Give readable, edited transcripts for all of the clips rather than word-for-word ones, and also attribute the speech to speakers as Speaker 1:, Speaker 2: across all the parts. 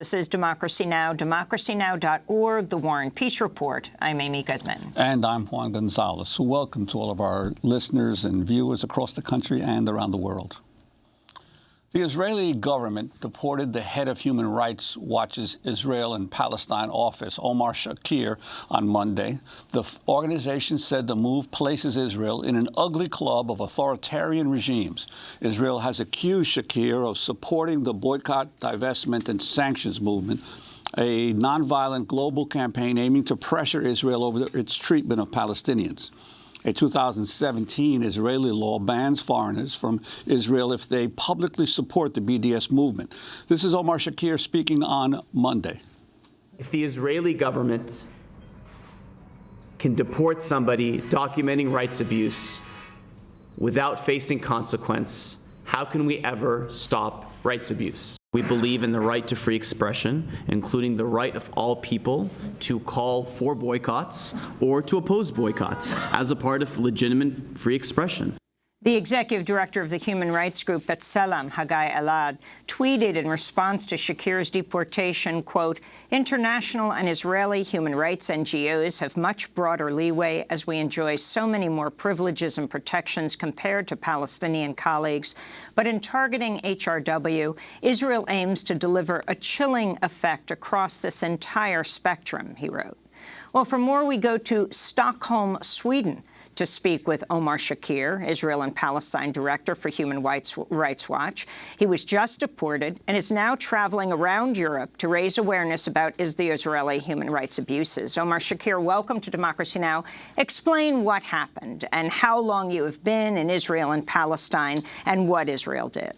Speaker 1: This is Democracy Now!, democracynow.org, The War and Peace Report. I'm Amy Goodman.
Speaker 2: And I'm Juan Gonzalez. Welcome to all of our listeners and viewers across the country and around the world. The Israeli government deported the head of Human Rights Watch's Israel and Palestine office, Omar Shakir, on Monday. The organization said the move places Israel in an ugly club of authoritarian regimes. Israel has accused Shakir of supporting the Boycott, Divestment and Sanctions movement, a nonviolent global campaign aiming to pressure Israel over its treatment of Palestinians. A 2017 Israeli law bans foreigners from Israel if they publicly support the BDS movement. This is Omar Shakir speaking on Monday.
Speaker 3: If the Israeli government can deport somebody documenting rights abuse without facing consequence, how can we ever stop rights abuse? We believe in the right to free expression, including the right of all people to call for boycotts or to oppose boycotts as a part of legitimate free expression.
Speaker 1: The executive director of the human rights group B'Tselem, Haggai Elad, tweeted in response to Shakir's deportation, quote, "International and Israeli human rights NGOs have much broader leeway as we enjoy so many more privileges and protections compared to Palestinian colleagues. But in targeting HRW, Israel aims to deliver a chilling effect across this entire spectrum," he wrote. Well, for more, we go to Stockholm, Sweden, to speak with Omar Shakir, Israel and Palestine Director for Human Rights Watch. He was just deported and is now traveling around Europe to raise awareness about the Israeli human rights abuses. Omar Shakir, welcome to Democracy Now! Explain what happened and how long you have been in Israel and Palestine and what Israel did.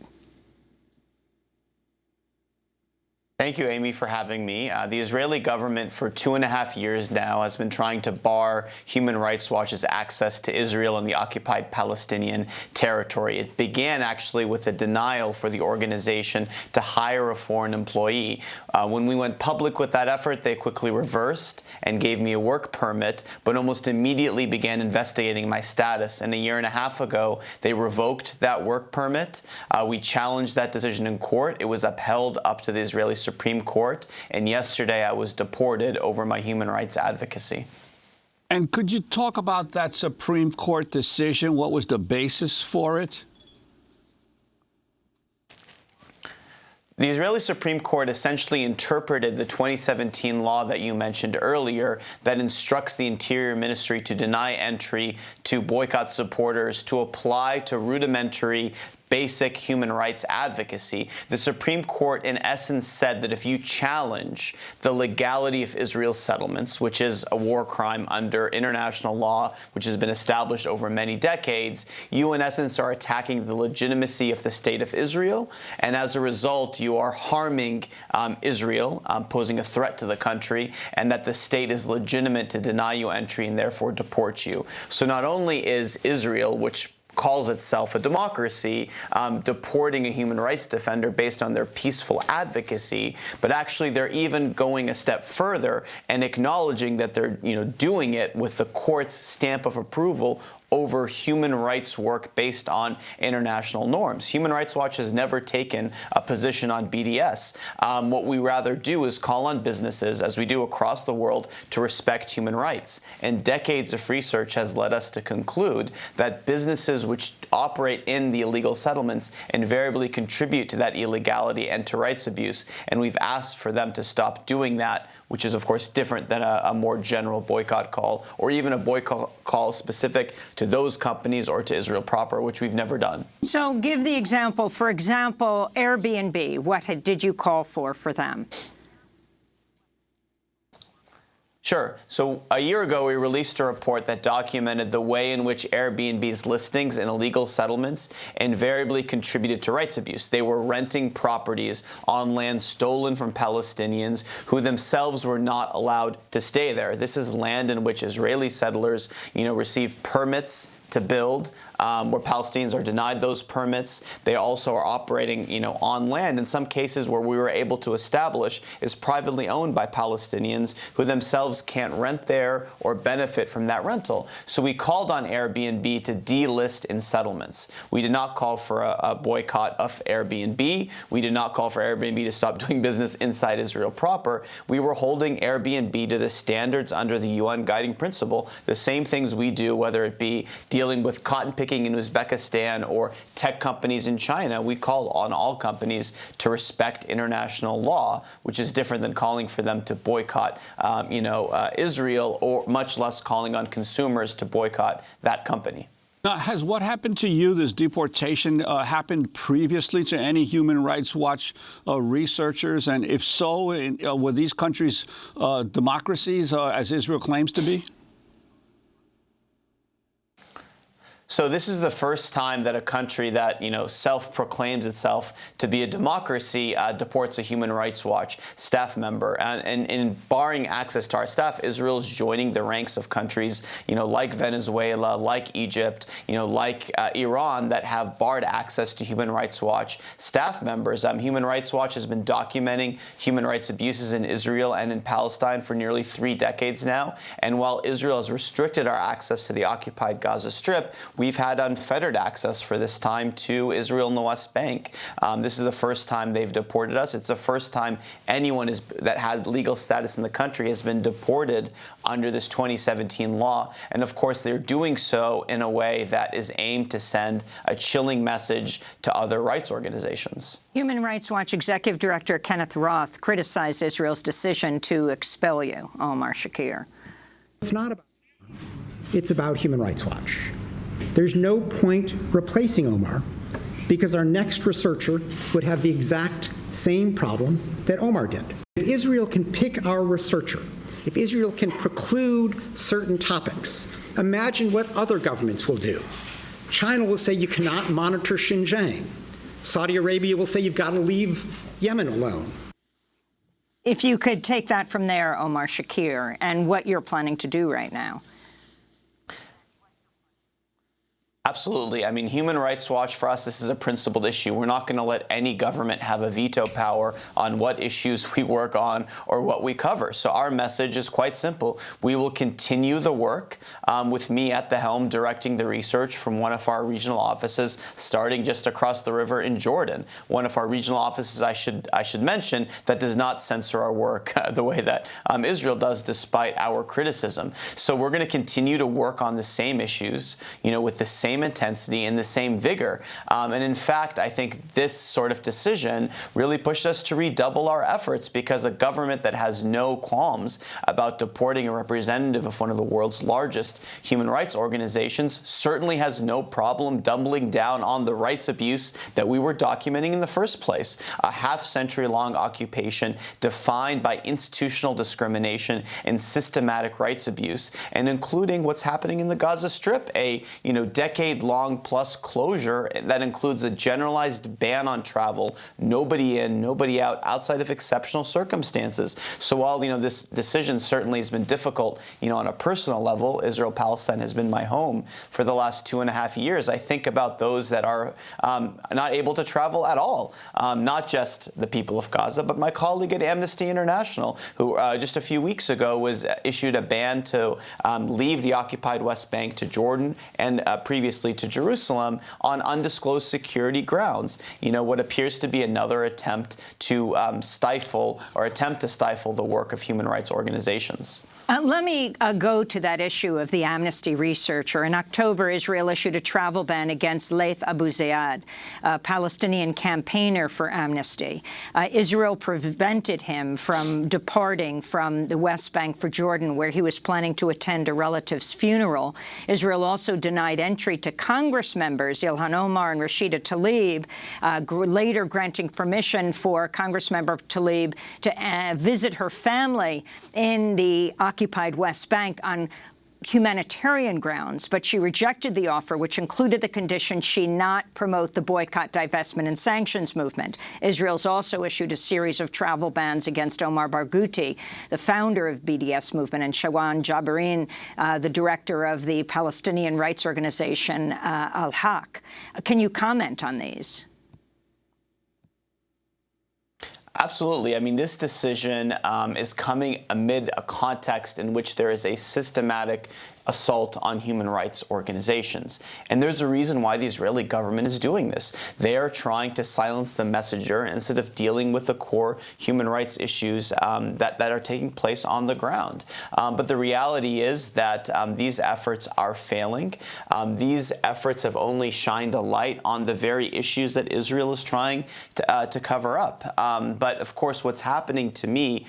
Speaker 4: Thank you, Amy, for having me. The Israeli government for 2.5 years now has been trying to bar Human Rights Watch's access to Israel and the occupied Palestinian territory. It began actually with a denial for the organization to hire a foreign employee. When we went public with that effort, they quickly reversed and gave me a work permit, but almost immediately began investigating my status. And 1.5 years ago, they revoked that work permit. We challenged that decision in court. It was upheld up to the Israeli Supreme Court, and yesterday I was deported over my human rights advocacy.
Speaker 2: And could you talk about that Supreme Court decision? What was the basis for it?
Speaker 4: The Israeli Supreme Court essentially interpreted the 2017 law that you mentioned earlier that instructs the Interior Ministry to deny entry to boycott supporters to apply to rudimentary basic human rights advocacy. The Supreme Court, in essence, said that if you challenge the legality of Israel's settlements, which is a war crime under international law, which has been established over many decades, you, in essence, are attacking the legitimacy of the state of Israel. And as a result, you are harming Israel, posing a threat to the country, and that the state is legitimate to deny you entry and therefore deport you. So not only is Israel, which calls itself a democracy, deporting a human rights defender based on their peaceful advocacy, but actually they're even going a step further and acknowledging that they're doing it with the court's stamp of approval over human rights work based on international norms. Human Rights Watch has never taken a position on BDS. What we rather do is call on businesses, as we do across the world, to respect human rights. And decades of research has led us to conclude that businesses which operate in the illegal settlements invariably contribute to that illegality and to rights abuse. And we've asked for them to stop doing that, which is, of course, different than a more general boycott call, or even a boycott call specific to those companies or to Israel proper, which we've never done.
Speaker 1: So give the example. For example, Airbnb. What did you call for them?
Speaker 4: Sure. So a year ago, we released a report that documented the way in which Airbnb's listings in illegal settlements invariably contributed to rights abuse. They were renting properties on land stolen from Palestinians who themselves were not allowed to stay there. This is land in which Israeli settlers, received permits to build, where Palestinians are denied those permits. They also are operating, on land in some cases where we were able to establish is privately owned by Palestinians who themselves can't rent there or benefit from that rental. So we called on Airbnb to delist in settlements. We did not call for a boycott of Airbnb. We did not call for Airbnb to stop doing business inside Israel proper. We were holding Airbnb to the standards under the UN guiding principle, the same things we do, whether it be dealing with cotton picking in Uzbekistan or tech companies in China. We call on all companies to respect international law, which is different than calling for them to boycott, Israel, or much less calling on consumers to boycott that company.
Speaker 2: Now, has what happened to you, this deportation, happened previously to any Human Rights Watch researchers? And if so, were these countries democracies, as Israel claims to be?
Speaker 4: So this is the first time that a country that, self-proclaims itself to be a democracy deports a Human Rights Watch staff member. And in barring access to our staff, Israel is joining the ranks of countries, like Venezuela, like Egypt, like Iran, that have barred access to Human Rights Watch staff members. Human Rights Watch has been documenting human rights abuses in Israel and in Palestine for nearly 3 decades now. And while Israel has restricted our access to the occupied Gaza Strip, we've had unfettered access for this time to Israel and the West Bank. This is the first time they've deported us. It's the first time anyone that had legal status in the country has been deported under this 2017 law. And of course, they're doing so in a way that is aimed to send a chilling message to other rights organizations.
Speaker 1: Human Rights Watch Executive Director Kenneth Roth criticized Israel's decision to expel you, Omar Shakir.
Speaker 5: It's about Human Rights Watch. There's no point replacing Omar because our next researcher would have the exact same problem that Omar did. If Israel can pick our researcher, if Israel can preclude certain topics, imagine what other governments will do. China will say you cannot monitor Xinjiang. Saudi Arabia will say you've got to leave Yemen alone.
Speaker 1: If you could take that from there, Omar Shakir, and what you're planning to do right now.
Speaker 4: Absolutely. I mean, Human Rights Watch, for us, this is a principled issue. We're not going to let any government have a veto power on what issues we work on or what we cover. So our message is quite simple. We will continue the work with me at the helm directing the research from one of our regional offices, starting just across the river in Jordan. One of our regional offices, I should mention, that does not censor our work the way that Israel does, despite our criticism. So we're going to continue to work on the same issues, with the same intensity and the same vigor. And in fact, I think this sort of decision really pushed us to redouble our efforts, because a government that has no qualms about deporting a representative of one of the world's largest human rights organizations certainly has no problem doubling down on the rights abuse that we were documenting in the first place. A half-century-long occupation defined by institutional discrimination and systematic rights abuse, and including what's happening in the Gaza Strip, a decade-long plus closure that includes a generalized ban on travel, nobody in, nobody out, outside of exceptional circumstances. So while, this decision certainly has been difficult, on a personal level, Israel-Palestine has been my home for the last 2.5 years. I think about those that are not able to travel at all, not just the people of Gaza, but my colleague at Amnesty International, who just a few weeks ago was issued a ban to leave the occupied West Bank to Jordan and previously to Jerusalem on undisclosed security grounds. What appears to be another attempt to stifle the work of human rights organizations.
Speaker 1: Let me go to that issue of the Amnesty researcher. In October, Israel issued a travel ban against Laith Abu Zayad, a Palestinian campaigner for Amnesty. Israel prevented him from departing from the West Bank for Jordan, where he was planning to attend a relative's funeral. Israel also denied entry to Congress members Ilhan Omar and Rashida Tlaib, later granting permission for Congressmember Tlaib to visit her family in the occupied West Bank on humanitarian grounds, but she rejected the offer, which included the condition she not promote the Boycott, Divestment and Sanctions movement. Israel's also issued a series of travel bans against Omar Barghouti, the founder of BDS movement, and Shawan Jabarin, the director of the Palestinian rights organization Al-Haq. Can you comment on these?
Speaker 4: Absolutely. I mean, this decision is coming amid a context in which there is a systematic assault on human rights organizations. And there's a reason why the Israeli government is doing this. They are trying to silence the messenger instead of dealing with the core human rights issues that are taking place on the ground. But the reality is that these efforts are failing. These efforts have only shined a light on the very issues that Israel is trying to cover up. But of course, what's happening to me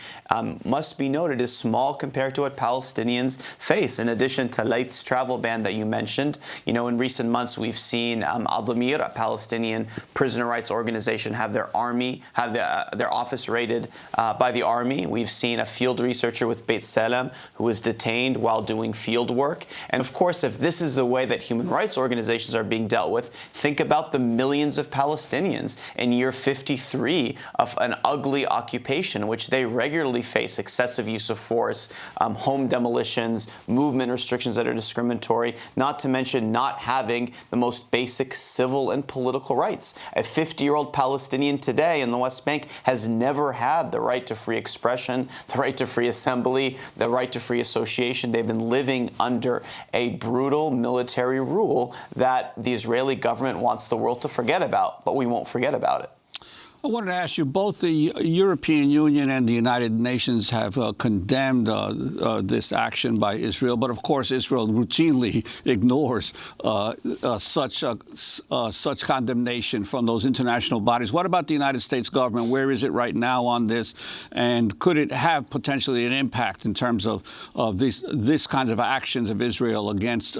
Speaker 4: must be noted is small compared to what Palestinians face. In addition to Laith's travel ban that you mentioned, in recent months we've seen Al-Damir, a Palestinian prisoner rights organization, have their office raided by the army. We've seen a field researcher with Beit Salem who was detained while doing field work. And of course, if this is the way that human rights organizations are being dealt with, think about the millions of Palestinians in year 53 of an ugly occupation, in which they regularly face excessive use of force, home demolitions, movement restrictions that are discriminatory, not to mention not having the most basic civil and political rights. A 50-year-old Palestinian today in the West Bank has never had the right to free expression, the right to free assembly, the right to free association. They've been living under a brutal military rule that the Israeli government wants the world to forget about, but we won't forget about it.
Speaker 2: I wanted to ask you, both the European Union and the United Nations have condemned this action by Israel, but of course Israel routinely ignores such condemnation from those international bodies. What about the United States government? Where is it right now on this? And could it have potentially an impact in terms of this kinds of actions of Israel against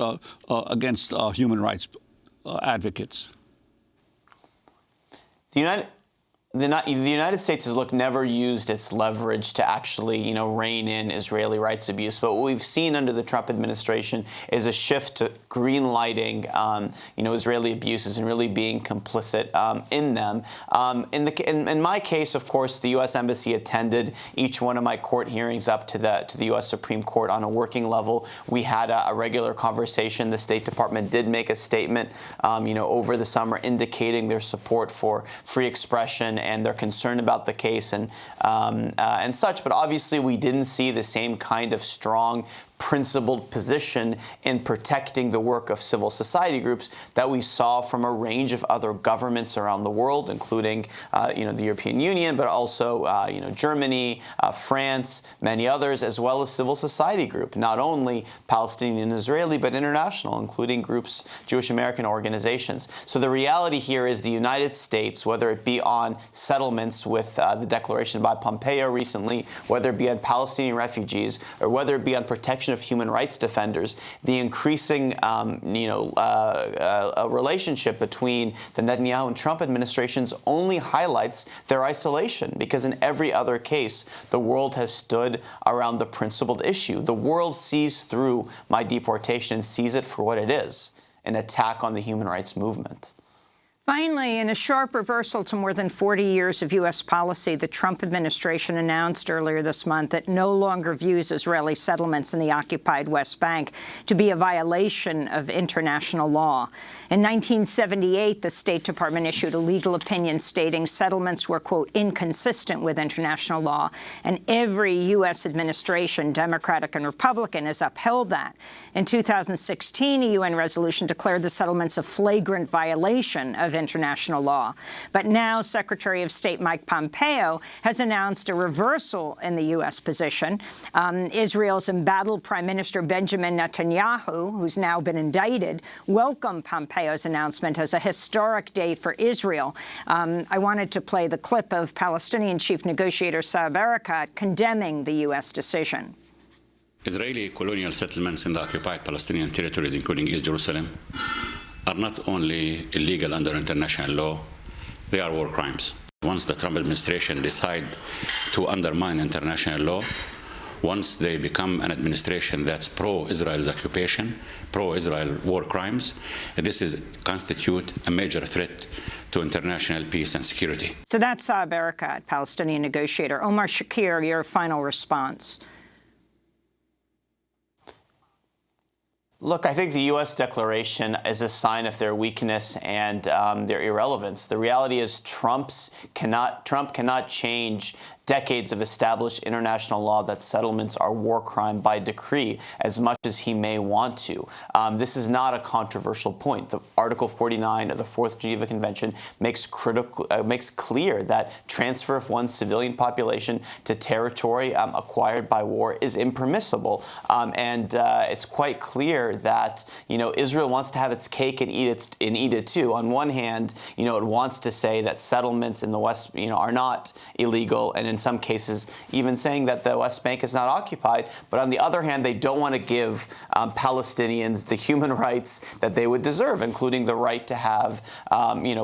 Speaker 2: human rights advocates?
Speaker 4: The United States has never used its leverage to actually, rein in Israeli rights abuse. But what we've seen under the Trump administration is a shift to green-lighting, Israeli abuses and really being complicit in them. In my case, of course, the U.S. Embassy attended each one of my court hearings up to the U.S. Supreme Court on a working level. We had a regular conversation. The State Department did make a statement, over the summer indicating their support for free expression and their concern about the case and such. But obviously, we didn't see the same kind of strong principled position in protecting the work of civil society groups that we saw from a range of other governments around the world, including, the European Union, but also, Germany, France, many others, as well as civil society groups, not only Palestinian and Israeli, but international, including groups, Jewish American organizations. So the reality here is the United States, whether it be on settlements with the declaration by Pompeo recently, whether it be on Palestinian refugees, or whether it be on protection of human rights defenders, the increasing, relationship between the Netanyahu and Trump administrations only highlights their isolation, because in every other case, the world has stood around the principled issue. The world sees through my deportation and sees it for what it is, an attack on the human rights movement.
Speaker 1: Finally, in a sharp reversal to more than 40 years of U.S. policy, the Trump administration announced earlier this month that no longer views Israeli settlements in the occupied West Bank to be a violation of international law. In 1978, the State Department issued a legal opinion stating settlements were, quote, inconsistent with international law, and every U.S. administration, Democratic and Republican, has upheld that. In 2016, a UN resolution declared the settlements a flagrant violation of international law. But now Secretary of State Mike Pompeo has announced a reversal in the U.S. position. Israel's embattled Prime Minister Benjamin Netanyahu, who's now been indicted, welcomed Pompeo's announcement as a historic day for Israel. I wanted to play the clip of Palestinian Chief Negotiator Saeb Erekat condemning the U.S. decision.
Speaker 6: Israeli colonial settlements in the occupied Palestinian territories, including East Jerusalem, are not only illegal under international law, they are war crimes. Once the Trump administration decide to undermine international law, once they become an administration that's pro-Israel's occupation, pro-Israel war crimes, this is constitute a major threat to international peace and security.
Speaker 1: So that's Boycott, Palestinian negotiator. Omar Shakir, your final response.
Speaker 4: Look, I think the U.S. declaration is a sign of their weakness and their irrelevance. The reality is Trump cannot change decades of established international law that settlements are war crime by decree, as much as he may want to. This is not a controversial point. The Article 49 of the Fourth Geneva Convention makes clear that transfer of one's civilian population to territory acquired by war is impermissible, and it's quite clear that Israel wants to have its cake and eat it too. On one hand, it wants to say that settlements in the West, are not illegal, and in some cases even saying that the West Bank is not occupied. But on the other hand, they don't want to give Palestinians the human rights that they would deserve, including the right to have,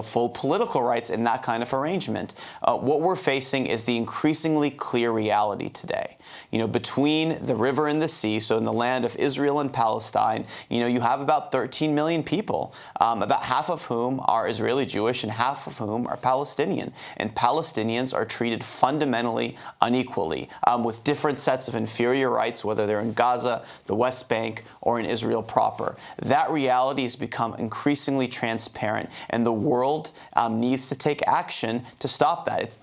Speaker 4: full political rights in that kind of arrangement. What we're facing is the increasingly clear reality today. Between the river and the sea, so in the land of Israel and Palestine, you have about 13 million people, about half of whom are Israeli Jewish and half of whom are Palestinian. And Palestinians are treated fundamentally unequally, with different sets of inferior rights, whether they're in Gaza, the West Bank, or in Israel proper. That reality has become increasingly transparent, and the world needs to take action to stop that.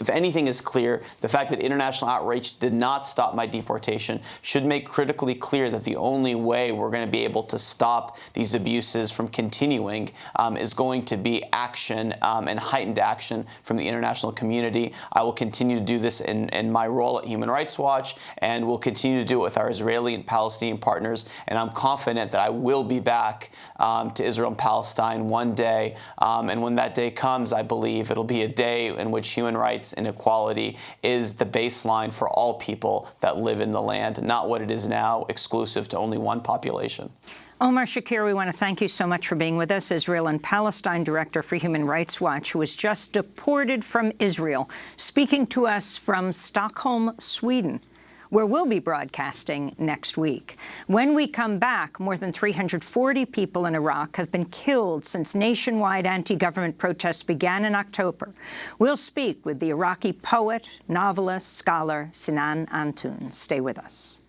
Speaker 4: If anything is clear, the fact that international outrage did not stop my deportation should make critically clear that the only way we're going to be able to stop these abuses from continuing is going to be action and heightened action from the international community. I will continue to do this in my role at Human Rights Watch, and we'll continue to do it with our Israeli and Palestinian partners. And I'm confident that I will be back to Israel and Palestine one day. And when that day comes, I believe it'll be a day in which human rights and equality is the baseline for all people that live in the land, not what it is now, exclusive to only one population.
Speaker 1: Omar Shakir, we want to thank you so much for being with us, Israel and Palestine Director for Human Rights Watch, who was just deported from Israel, speaking to us from Stockholm, Sweden, where we'll be broadcasting next week. When we come back, more than 340 people in Iraq have been killed since nationwide anti-government protests began in October. We'll speak with the Iraqi poet, novelist, scholar Sinan Antoon. Stay with us.